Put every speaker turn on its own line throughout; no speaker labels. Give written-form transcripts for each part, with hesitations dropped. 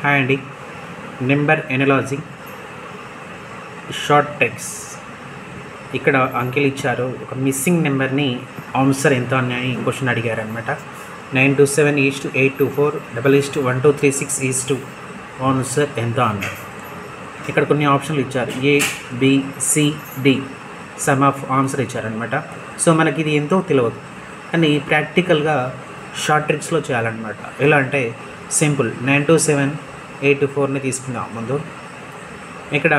Hi అండి. Number analogy short టెక్స్. ఇక్కడ అంకెలు ఇచ్చారు. ఒక మిస్సింగ్ నెంబర్ని ఆన్సర్ ఎంత అని క్వశ్చన్ అడిగారు అనమాట. 927:824 1:1:236 ఆన్సర్ ఎంత అన్నారు. ఇక్కడ కొన్ని ఆప్షన్లు ఇచ్చారు. A, B, C, D some of answer ఇచ్చారనమాట. సో మనకి ఇది ఎంతో తెలియదు, కానీ ప్రాక్టికల్గా షార్ట్ ట్రిక్స్లో చేయాలన్నమాట. ఎలా అంటే సింపుల్. 927:824ని తీసుకుందాం. ముందు ఇక్కడ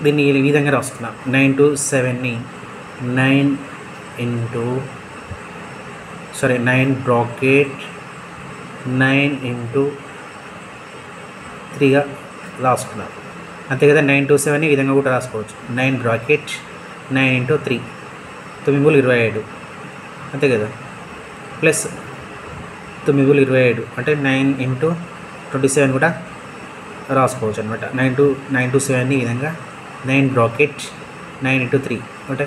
దీన్ని ఈ విధంగా రాసుకుందాం. 927ని 9 బ్రాకెట్ 9×3గా రాసుకున్నాం. అంతే కదా. 927 ఈ విధంగా కూడా రాసుకోవచ్చు. 9 బ్రాకెట్ 9×3 9×27 అంతే కదా. ప్లస్ 9×27 అంటే 9×27 కూడా రాసుకోవచ్చు అనమాట. 9×7 ఈ విధంగా 9 బ్రాకెట్ 9×3 అంటే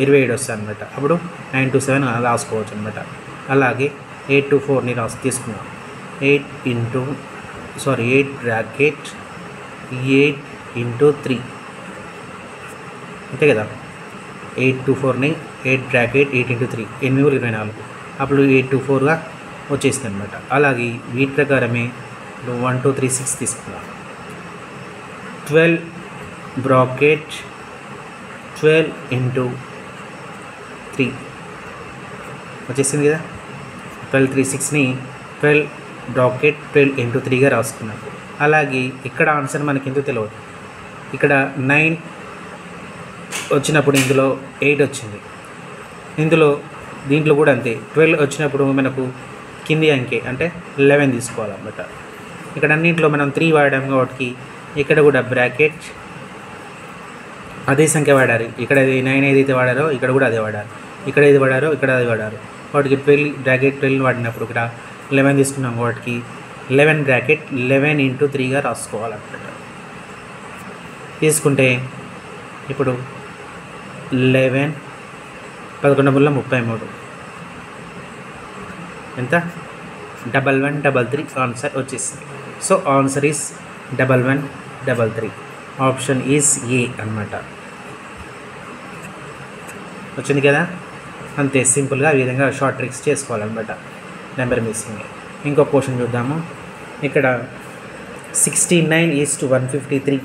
27 వస్తుంది అనమాట. అప్పుడు 9×7 రాసుకోవచ్చు అనమాట. అలాగే 8×4ని తీసుకున్నాం. 8 బ్రాకెట్ 8×3 అంతే కదా. 8×4ని 8 బ్రాకెట్ 8×3 8×24 అప్పుడు 8×4గా వచ్చేస్తుంది అనమాట. అలాగే వీటి ప్రకారమే 1 2 3 6 తీసుకున్నాం. 12 బ్రాకెట్ 12×3 వచ్చేసింది కదా. 12 3 6ని 12 బ్రాకెట్ 12×3గా రాసుకున్నాం. అలాగే ఇక్కడ ఆన్సర్ మనకి ఎందుకు తెలియదు. ఇక్కడ 9 వచ్చినప్పుడు ఇందులో 8 వచ్చింది. దీంట్లో కూడా అంతే. 12 వచ్చినప్పుడు మనకు కింది అంకె అంటే 11 తీసుకోవాలన్నమాట. ఇక్కడ అన్నింటిలో మనం 3 వాడాం కాబట్టి ఇక్కడ కూడా బ్రాకెట్ అదే సంఖ్య వాడారు. ఇక్కడ 9 ఏదైతే వాడారో ఇక్కడ కూడా అదే వాడారు. ఇక్కడ ఏది వాడారో ఇక్కడ అదే వాడారు. వాటికి 12 బ్రాకెట్ 12 వాడినప్పుడు ఇక్కడ 11 తీసుకున్నాం. వాటికి 11 బ్రాకెట్ 11×3గా రాసుకోవాలన్నమాట. తీసుకుంటే ఇప్పుడు 11 11×33 ఎంత 1133 ఆన్సర్ వచ్చేసింది. So answer is 1133. Option is a అన్నమాట. వచ్చింది కదా. అంతే సింపుల్గా ఈ విధంగా షార్ట్ ట్రిక్స్ చేసుకోవాలన్నమాట నెంబర్ మిస్సింగ్. ఇంకో క్వశ్చన్ చూద్దాము. ఇక్కడ 69:153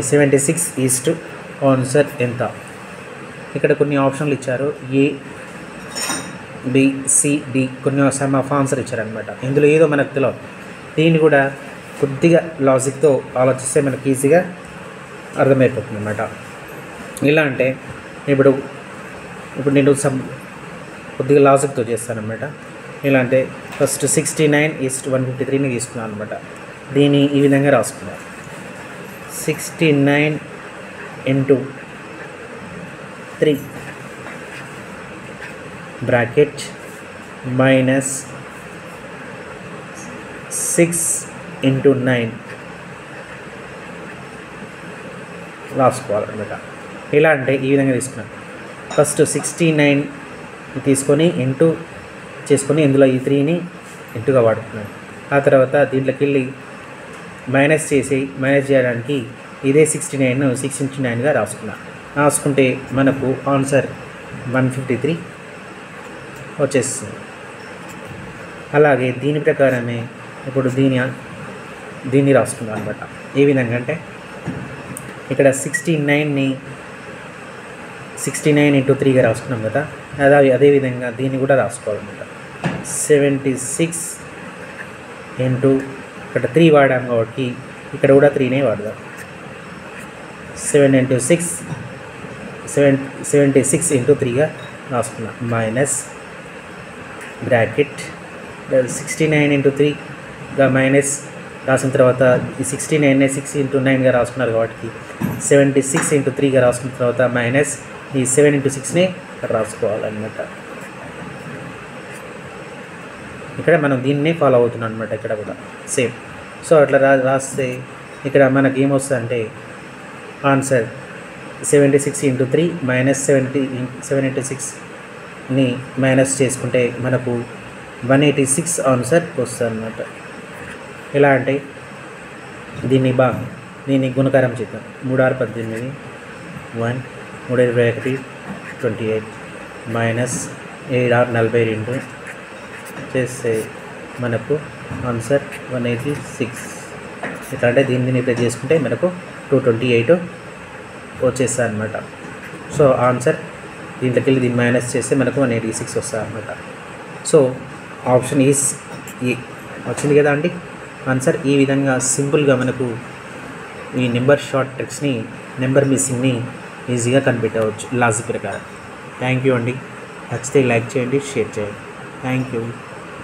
76 ఆన్సర్ ఎంత. ఇక్కడ కొన్ని ఆప్షన్లు ఇచ్చారు. ఏ, బి, సి, డి కొన్ని సమ్ ఆఫ్ ఆన్సర్ ఇచ్చారనమాట. ఇందులో ఏదో మనకు తెలియదు. దీన్ని కూడా కొద్దిగా లాజిక్తో ఆలోచిస్తే మనకి ఈజీగా అర్థమైపోతుంది అన్నమాట. ఎలా అంటే ఇప్పుడు నేను కొద్దిగా లాజిక్తో చేస్తానన్నమాట. ఎలా అంటే ఫస్ట్ 69:153ని తీసుకున్నాను అనమాట. దీన్ని ఈ విధంగా రాసుకున్నాను. 69×3 బ్రాకెట్ -6×9 రాసుకోవాలన్నమాట. ఎలా అంటే ఈ విధంగా తీసుకున్నాను. ఫస్ట్ 69 తీసుకొని ఇంటూ చేసుకొని ఇందులో ఈ 3ని ఇంటూగా వాడుతున్నాను. ఆ తర్వాత దీంట్లోకి వెళ్ళి మైనస్ చేయడానికి ఇదే 69ను 6×9గా రాసుకుంటే మనకు ఆన్సర్ 153 వచ్చేస్తుంది. అలాగే దీని ప్రకారమే ఇప్పుడు దీన్ని రాసుకుందాం అనమాట. ఏ విధంగా అంటే ఇక్కడ 69×3గా రాసుకున్నాం కదా. అదేవిధంగా దీన్ని కూడా రాసుకోవాలన్నమాట. 76 ఇక్కడ 3 వాడాం కాబట్టి ఇక్కడ కూడా 3నే వాడదాం. 76×3గా రాసుకున్నాం. మైనస్ బ్రాకెట్ 69×3గా మైనస్ రాసిన తర్వాత ఈ 69నే 6×9గా రాసుకున్నారు కాబట్టి 76×3గా రాసుకున్న తర్వాత మైనస్ ఈ 7×6ని రాసుకోవాలన్నమాట. ఇక్కడ మనం దీన్నే ఫాలో అవుతున్నాం అనమాట. ఇక్కడ కూడా సేమ్. సో అట్లా రాస్తే ఇక్కడ మనకి ఏమొస్తుంది అంటే ఆన్సర్ 76×3 -7 7×6ని మైనస్ చేసుకుంటే మనకు 186 ఆన్సర్ వస్తుంది అనమాట. ఎలా అంటే దీన్ని గుణకారం చేద్దాం. 3 6 18 1 3 21 28 మైనస్ 7 6 42 చేస్తే మనకు ఆన్సర్ 186. ఇట్లా అంటే దీన్ని రిప్లేస్ చేసుకుంటే మనకు 228 వచ్చేస్తుంది అనమాట. సో ఆన్సర్ దీంట్లోకి వెళ్ళి దీన్ని మైనస్ చేస్తే మనకు 186 వస్తుంది అనమాట. సో ఆప్షన్ ఈజ్ ఏ వచ్చింది కదా అండి ఆన్సర్. ఈ విధంగా సింపుల్గా మనకు ఈ నెంబర్ షార్ట్ ట్రిక్స్ని, నెంబర్ మిస్సింగ్ని ఈజీగా కనిపెట్టవచ్చు లాజిక్ ప్రకారం. థ్యాంక్ యూ అండి. నచ్చితే లైక్ చేయండి, షేర్ చేయండి. Thank you.